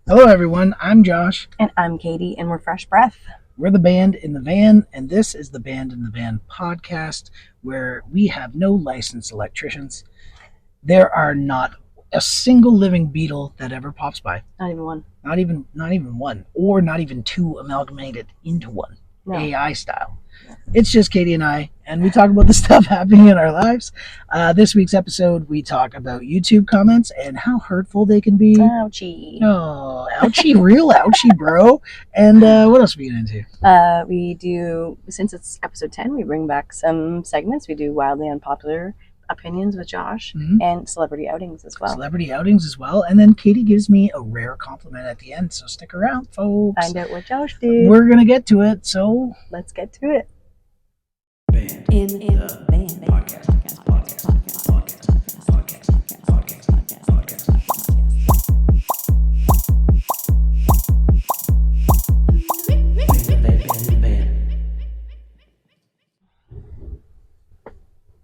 Hello, everyone. I'm Josh. And I'm Katie, and we're Fresh Breath. We're the band in the van, and this is the Band in the Van podcast, where we have no licensed electricians. There are not a single living Beatle that ever pops by. Not even one. Not even one, or not even two amalgamated into one, No. AI style. It's just Katie and I, and we talk about the stuff happening in our lives. This week's episode, we talk about YouTube comments and how hurtful they can be. Ouchie. Oh, ouchie, real ouchie, bro. And what else are we getting into? We do, since it's episode 10, we bring back some segments. We do wildly unpopular opinions with Josh and celebrity outings as well. Celebrity outings as well. And then Katie gives me a rare compliment at the end, so stick around, folks. Find out what Josh did. We're going to get to it, so let's get to it. Band in the Van podcast.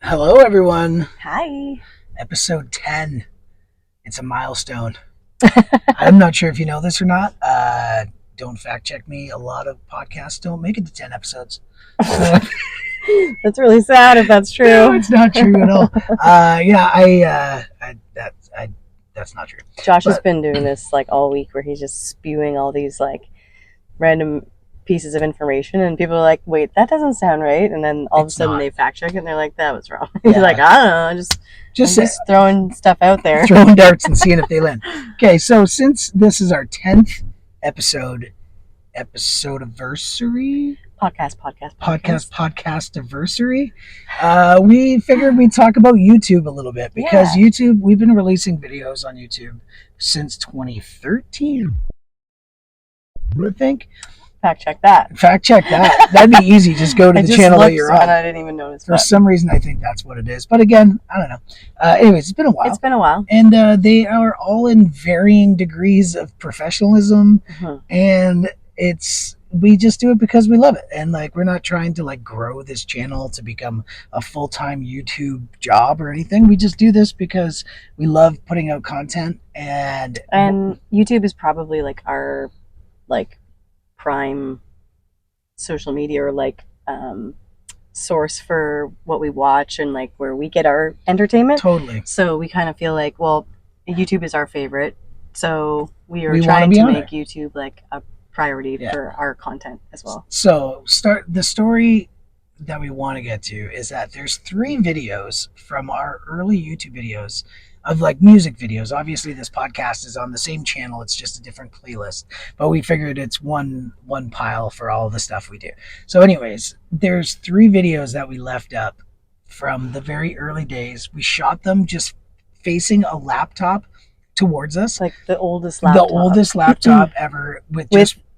Hello, everyone. Hi. Episode 10. It's a milestone. I'm not sure if you know this or not. Don't fact check me. A lot of podcasts don't make it to 10 episodes. So, that's really sad if that's true. No, it's not true at all. That's not true. Josh has been doing this like all week where he's just spewing all these like random pieces of information and people are like, wait, that doesn't sound right, and then all of a sudden they fact check it and they're like, that was wrong. He's like, I don't know, just throwing stuff out there, throwing darts and seeing if they land. Okay, so since this is our 10th episode anniversary podcast anniversary, we figured we'd talk about YouTube a little bit, because YouTube, we've been releasing videos on YouTube since 2013, I think. Fact check that. That'd be easy. Just go to the channel that you're on. And I didn't even notice. For some reason, I think that's what it is. But again, I don't know. Anyways, it's been a while. And they are all in varying degrees of professionalism. And we just do it because we love it. And like, we're not trying to like grow this channel to become a full-time YouTube job or anything. We just do this because we love putting out content. And YouTube is probably like our prime social media or source for what we watch and like where we get our entertainment. Totally. So we kind of feel like, well, YouTube is our favorite, so we are trying to make YouTube like a priority for our content as well. So the story that we want to get to is that there's 3 videos from our early YouTube videos of like music videos. Obviously this podcast is on the same channel, it's just a different playlist, but we figured it's one pile for all the stuff we do. So anyways, there's 3 videos that we left up from the very early days. We shot them just facing a laptop towards us, like the oldest laptop ever, with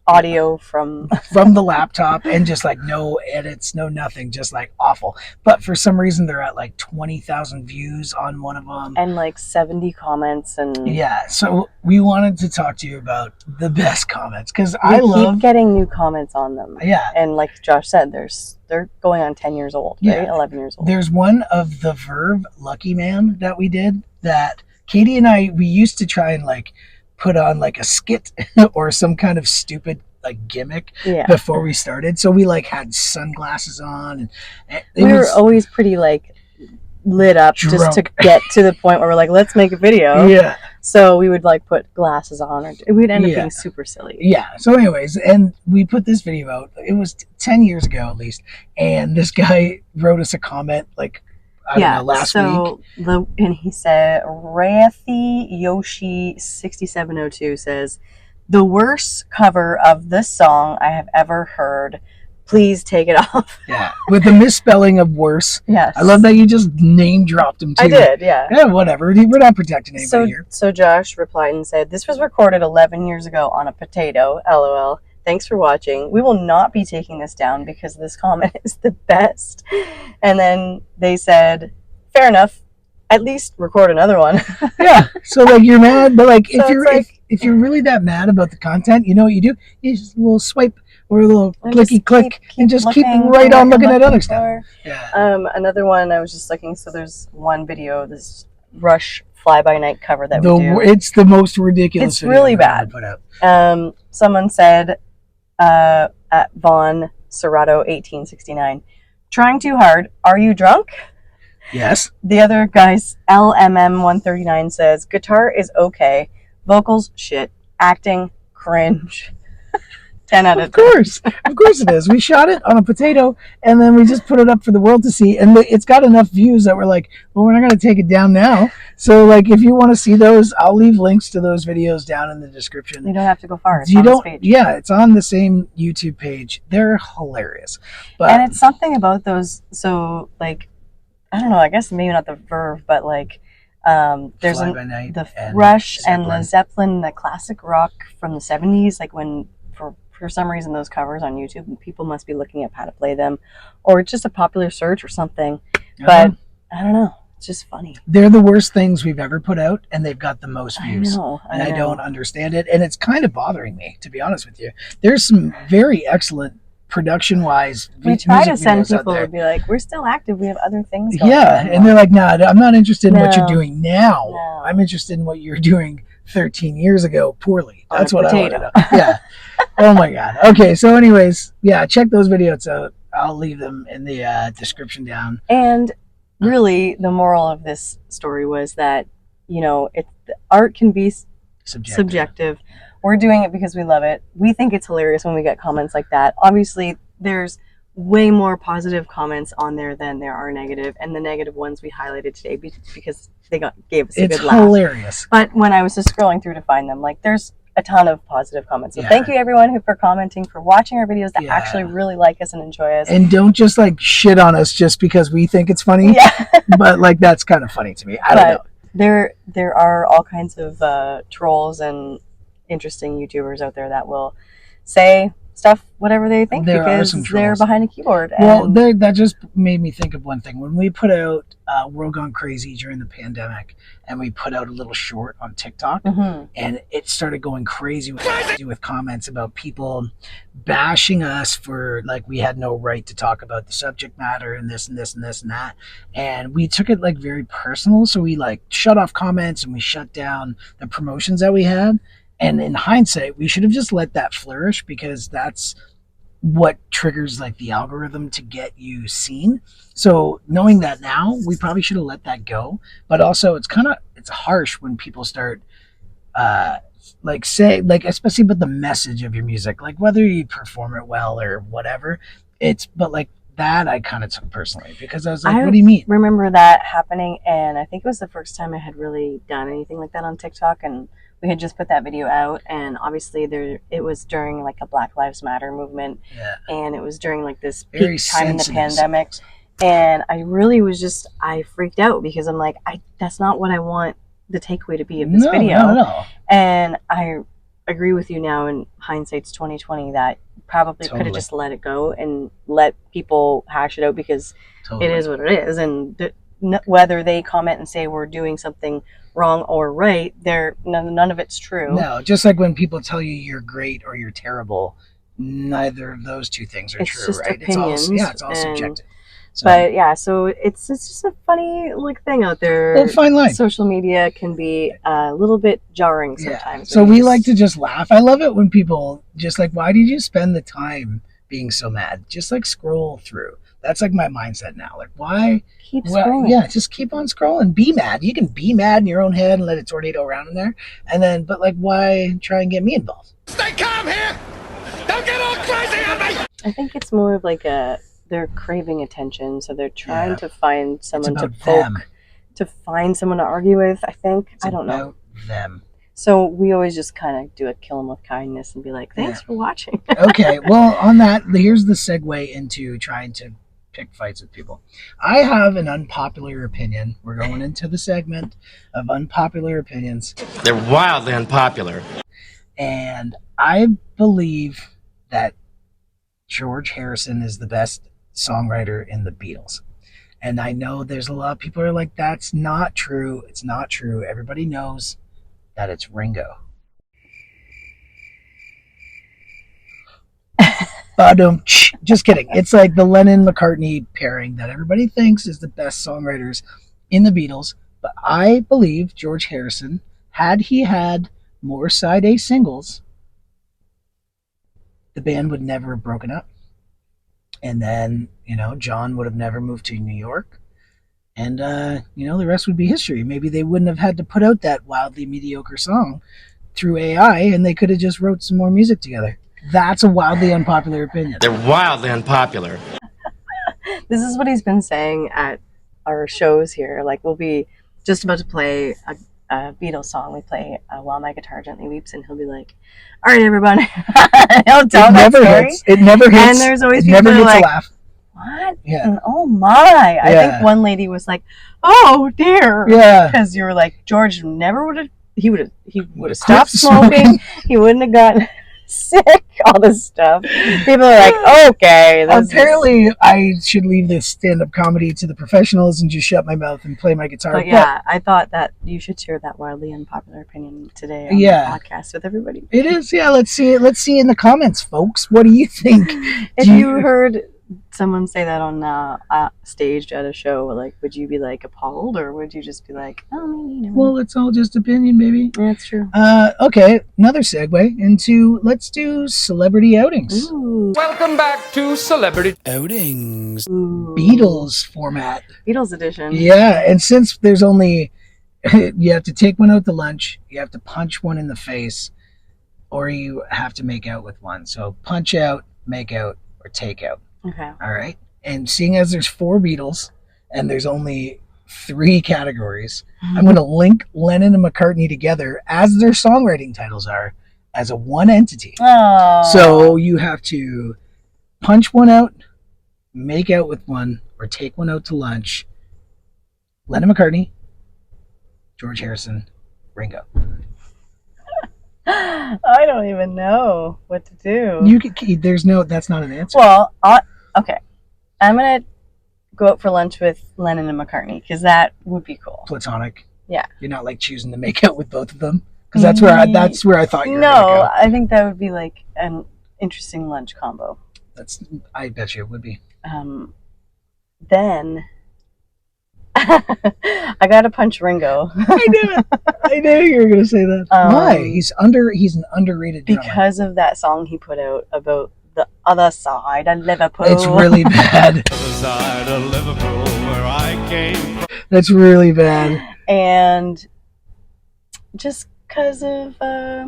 audio from the laptop, and just like no edits, no nothing, just like awful. But for some reason they're at like 20,000 views on one of them and like 70 comments. And so we wanted to talk to you about the best comments, because I love getting new comments on them. And like Josh said, they're going on 10 years old, right? 11 years old. There's one of the Verve Lucky Man that we did that Katie and we used to try and like put on like a skit or some kind of stupid like gimmick before we started. So we like had sunglasses on, and we were always pretty like lit up drunk, just to get to the point where we're like, let's make a video. So we would like put glasses on, or we'd end up being super silly. So anyways, and we put this video out. It was 10 years ago at least, and this guy wrote us a comment like, I don't know, last week. And he said, Rathi Yoshi 6702 says, the worst cover of this song I have ever heard. Please take it off. With the misspelling of worse. Yes. I love that you just name dropped him too. I did, whatever. We're not protecting anybody here. So Josh replied and said, this was recorded 11 years ago on a potato, LOL. Thanks for watching. We will not be taking this down because this comment is the best. And then they said, fair enough. At least record another one. So like you're mad, but like if you're really that mad about the content, you know what you do? You just a little swipe or a little clicky click and just keep right on looking at other stuff. Another one I was just looking. So there's one video, this Rush fly-by-night cover that we do. It's the most ridiculous. It's really bad. Put out. Someone said at Vaughn Serrato 1869, trying too hard. Are you drunk? Yes. The other guys, LMM139 says, guitar is okay, vocals shit, acting cringe. 10 out of 10. Of course it is. We shot it on a potato, and then we just put it up for the world to see, and it's got enough views that we're like, well, we're not going to take it down now. So, like, if you want to see those, I'll leave links to those videos down in the description. You don't have to go far. It's on this page. Yeah, it's on the same YouTube page. They're hilarious. And it's something about those, so, like, I don't know, I guess maybe not the Verve, but like there's the Rush and the Zeppelin, the classic rock from the 70s, like when for some reason those covers on YouTube, and people must be looking up how to play them, or it's just a popular search or something. But I don't know, it's just funny. They're the worst things we've ever put out, and they've got the most views. I don't understand it, and it's kind of bothering me, to be honest with you. There's some very excellent production-wise, we try to send people to be like, we're still active, we have other things going on. And they're like, nah, I'm not interested in what you're doing now. I'm interested in what you're doing 13 years ago poorly. That's what I want to know. Yeah. Oh my god. Okay, so anyways, yeah, check those videos out. I'll leave them in the description down. And really, the moral of this story was that, you know, art can be subjective. We're doing it because we love it. We think it's hilarious when we get comments like that. Obviously, there's way more positive comments on there than there are negative, and the negative ones we highlighted today because they gave us a good laugh. It's hilarious. But when I was just scrolling through to find them, like, there's a ton of positive comments. So thank you everyone for commenting, for watching our videos that actually really like us and enjoy us. And don't just like shit on us just because we think it's funny. Yeah. But like that's kind of funny to me. I don't know. There are all kinds of trolls and interesting YouTubers out there that will say stuff whatever they think because they're behind a keyboard. Well, that just made me think of one thing. When we put out World Gone Crazy during the pandemic, and we put out a little short on TikTok, and it started going crazy with comments about people bashing us for like we had no right to talk about the subject matter and this and this and this and that, and we took it like very personal. So we like shut off comments and we shut down the promotions that we had. And in hindsight, we should have just let that flourish because that's what triggers like the algorithm to get you seen. So knowing that now, we probably should have let that go. But also, it's harsh when people start like say like especially about the message of your music, like whether you perform it well or whatever. But like that, I kind of took personally because I was like, what do you mean? I remember that happening, and I think it was the first time I had really done anything like that on TikTok, and we had just put that video out, and obviously it was during like a Black Lives Matter movement, and it was during like this peak time in the pandemic, and I really was I freaked out because I'm like, that's not what I want the takeaway to be of this video. No. And I agree with you now in hindsight's 2020 that probably could have just let it go and let people hash it out because it is what it is, and whether they comment and say we're doing something wrong or right, none of it's true. No, just like when people tell you you're great or you're terrible, neither of those two things are true, right? Opinions, it's all subjective. So, but yeah, so it's just a funny like thing out there. Well, fine line. Social media can be a little bit jarring sometimes. So we like to just laugh. I love it when people just like, why did you spend the time being so mad? Just like scroll through. That's like my mindset now. Like, why? Keep scrolling. Yeah, just keep on scrolling. Be mad. You can be mad in your own head and let it tornado around in there. And then, but like, why try and get me involved? Stay calm here. Don't get all crazy on me. I think it's more of like they're craving attention, so they're trying to find someone to poke, to find someone to argue with. I think I don't know them. So we always just kind of do a kill them with kindness and be like, thanks for watching. Okay, well, on that, here's the segue into trying to pick fights with people. I have an unpopular opinion. We're going into the segment of unpopular opinions. They're wildly unpopular. And I believe that George Harrison is the best songwriter in the Beatles. And I know there's a lot of people who are like, that's not true. It's not true. Everybody knows that it's Ringo. Just kidding. It's like the Lennon-McCartney pairing that everybody thinks is the best songwriters in the Beatles. But I believe George Harrison, had he had more side A singles, the band would never have broken up. And then, John would have never moved to New York. And, the rest would be history. Maybe they wouldn't have had to put out that wildly mediocre song through AI, and they could have just wrote some more music together. That's a wildly unpopular opinion. They're wildly unpopular. This is what he's been saying at our shows here. Like, we'll be just about to play a Beatles song. We play While My Guitar Gently Weeps, and he'll be like, all right, everybody. He'll tell that story. It never hits. And there's always people never who like, a laugh. What? Yeah. And, oh my. I think one lady was like, oh dear. Yeah. Because you were like, George never would have, he would have stopped Quit smoking. He wouldn't have gotten sick, all this stuff. People are like, okay. Apparently, I should leave this stand-up comedy to the professionals and just shut my mouth and play my guitar. But yeah, I thought that you should share that wildly unpopular opinion today on the podcast with everybody. It is, yeah. Let's see in the comments, folks. What do you think? If you heard someone say that on stage at a show, like, would you be like appalled, or would you just be like, oh, maybe never? Well, it's all just opinion, baby. Yeah, that's true. Okay, another segue into let's do celebrity outings. Ooh. Welcome back to Celebrity Outings. Ooh. Beatles format. Beatles edition. Yeah, and since there's only you have to take one out to lunch, you have to punch one in the face, or you have to make out with one. So punch out, make out, or take out. Okay. All right. And seeing as there's 4 Beatles and there's only 3 categories, I'm going to link Lennon and McCartney together as their songwriting titles are as a one entity. Oh. So you have to punch one out, make out with one, or take one out to lunch. Lennon McCartney, George Harrison, Ringo. I don't even know what to do. That's not an answer. Well, okay. I'm going to go out for lunch with Lennon and McCartney, because that would be cool. Platonic. Yeah. You're not like choosing to make out with both of them? Because that's where I thought you were going to go. I think that would be like an interesting lunch combo. I bet you it would be. Then I gotta punch Ringo. I knew it. I knew you were going to say that. Why? He's an underrated drummer. Because of that song he put out about the other side of Liverpool. It's really bad. Other side of Liverpool, where I came. That's really bad. And just because of, I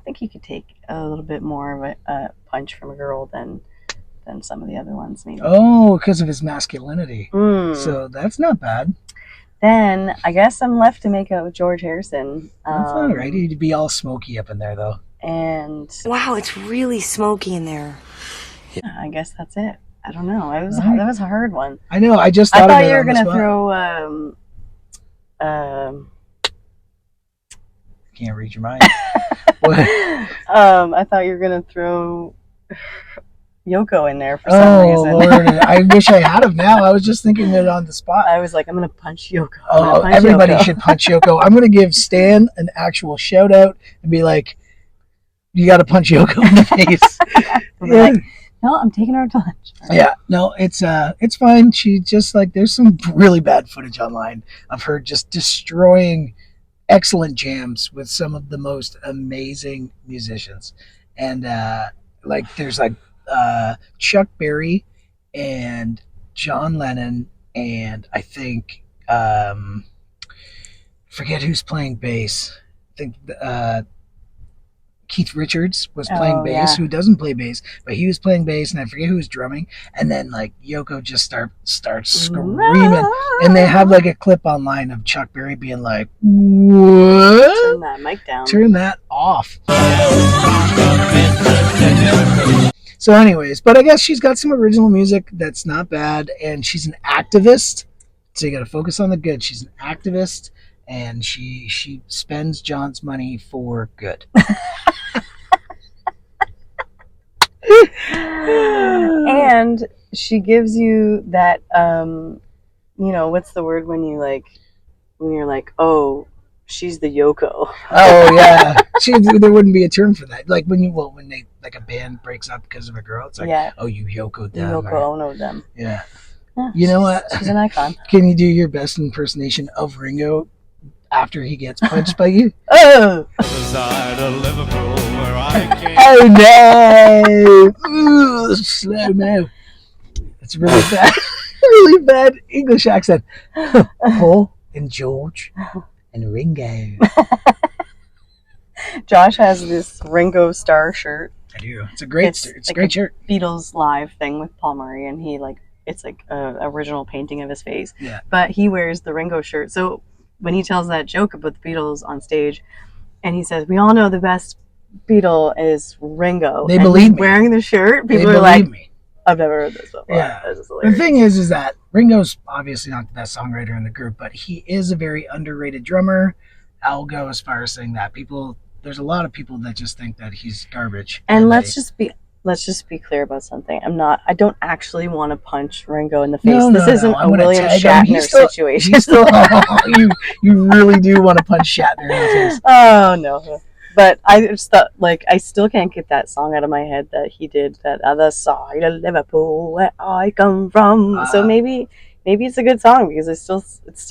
think he could take a little bit more of a punch from a girl than some of the other ones, maybe. Oh, because of his masculinity. Mm. So that's not bad. Then I guess I'm left to make out with George Harrison. That's all right. He'd be all smoky up in there, though. And wow, it's really smoky in there. I guess that's it. I don't know. That was a hard one. I know. I just thought you were gonna throw. Can't read your mind. What? I thought you were gonna throw Yoko in there for some reason. Oh Lord! I wish I had him now. I was just thinking it on the spot. I was like, I'm gonna punch Yoko. Everybody should punch Yoko. I'm gonna give Stan an actual shout out and be like, you got to punch Yoko in the face. Yeah. Like, no, I'm taking her to lunch. Yeah, no, it's fine. She just there's some really bad footage online of her just destroying excellent jams with some of the most amazing musicians, and there's Chuck Berry and John Lennon, and I think forget who's playing bass. I think Keith Richards was playing bass, who doesn't play bass, but he was playing bass, and I forget who was drumming. And then Yoko just starts screaming, and they have a clip online of Chuck Berry being like, "What? Turn that mic down. Turn that off." So, anyways, but I guess she's got some original music that's not bad, and she's an activist. So you got to focus on the good. She's an activist, and she spends John's money for good. And she gives you that what's the word when you're like, oh, she's the Yoko. Oh yeah, there wouldn't be a term for that. Like when a band breaks up because of a girl, it's like, oh, you Yoko'd them. Yoko Ono them. Yeah. Yeah, You know what? She's an icon. Can you do your best impersonation of Ringo after he gets punched by you? Oh! Side of Liverpool where I came. Oh no! Ooh, slow mo. It's really bad. Really bad English accent. Paul and George and Ringo. Josh has this Ringo Starr shirt. I do. It's a great shirt. Beatles live thing with Paul Murray, and it's like a original painting of his face. Yeah. But he wears the Ringo shirt. So when he tells that joke about the Beatles on stage, and he says, "We all know the best Beatle is Ringo," They and believe he's me. wearing the shirt. They People are believe like, me. "I've never heard this before." Yeah. This is The hilarious. thing is that Ringo's obviously not the best songwriter in the group, but he is a very underrated drummer. I'll go as far as saying that there's a lot of people that just think that he's garbage. And let's just be clear about something. I don't actually want to punch Ringo in the face. This isn't a William Shatner situation. You really do want to punch Shatner in the face. Oh no. But I just thought, like, I still can't get that song out of my head that he did, that other side of Liverpool where I come from. So maybe it's a good song because it's still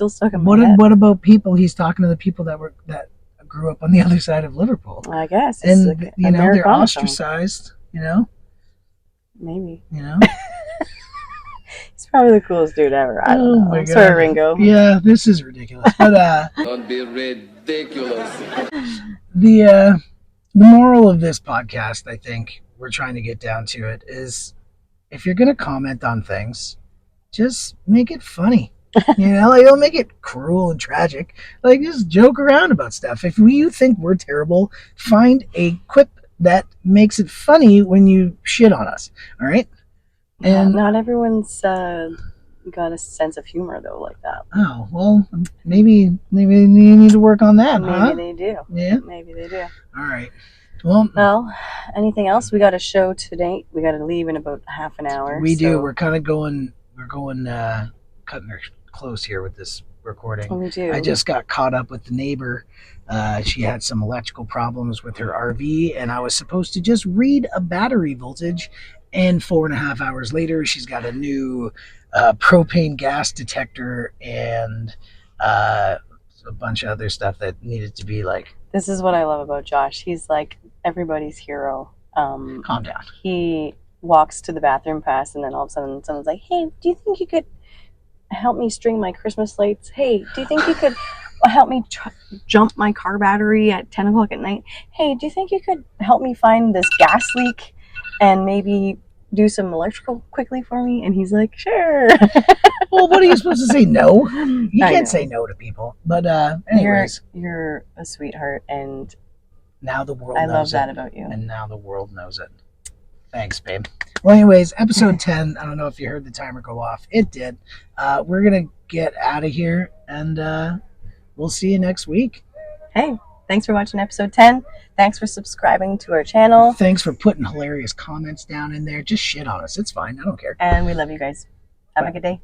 stuck in my head. What about people? He's talking to the people that grew up on the other side of Liverpool. I guess. And like they're ostracized. Maybe. He's probably the coolest dude ever. I don't know. I'm sorry, Ringo. Yeah, this is ridiculous. But Don't be ridiculous. the moral of this podcast, I think we're trying to get down to it, is if you're gonna comment on things, just make it funny. Don't make it cruel and tragic. Like, just joke around about stuff. If you think we're terrible, find a quip that makes it funny when you shit on us. All right? And not everyone's got a sense of humor though, like that. Oh, well, maybe you need to work on that. Maybe they do. Yeah. Maybe they do. All right. Well, anything else? We got a show today. We got to leave in about half an hour. We do. We're kind of going. Cutting her close here with this recording. We do. I just got caught up with the neighbor. She had some electrical problems with her RV, and I was supposed to just read a battery voltage. And 4.5 hours later, she's got a new propane gas detector and a bunch of other stuff that needed to be like. This is what I love about Josh. He's like everybody's hero. Calm down. He walks to the bathroom pass, and then all of a sudden someone's like, "Hey, do you think you could help me string my Christmas lights? Hey, do you think you could help me jump my car battery at 10 o'clock at night? Hey, do you think you could help me find this gas leak and maybe do some electrical quickly for me?" And he's like, "Sure." Well, what are you supposed to say? No. You can't say no to people. But anyways. You're a sweetheart, and now the world knows it. I love that about you. And now the world knows it. Thanks, babe. Well, anyways, episode 10. I don't know if you heard the timer go off. It did. We're going to get out of here, and we'll see you next week. Hey, thanks for watching episode 10. Thanks for subscribing to our channel. Thanks for putting hilarious comments down in there. Just shit on us. It's fine. I don't care. And we love you guys. Have a good day.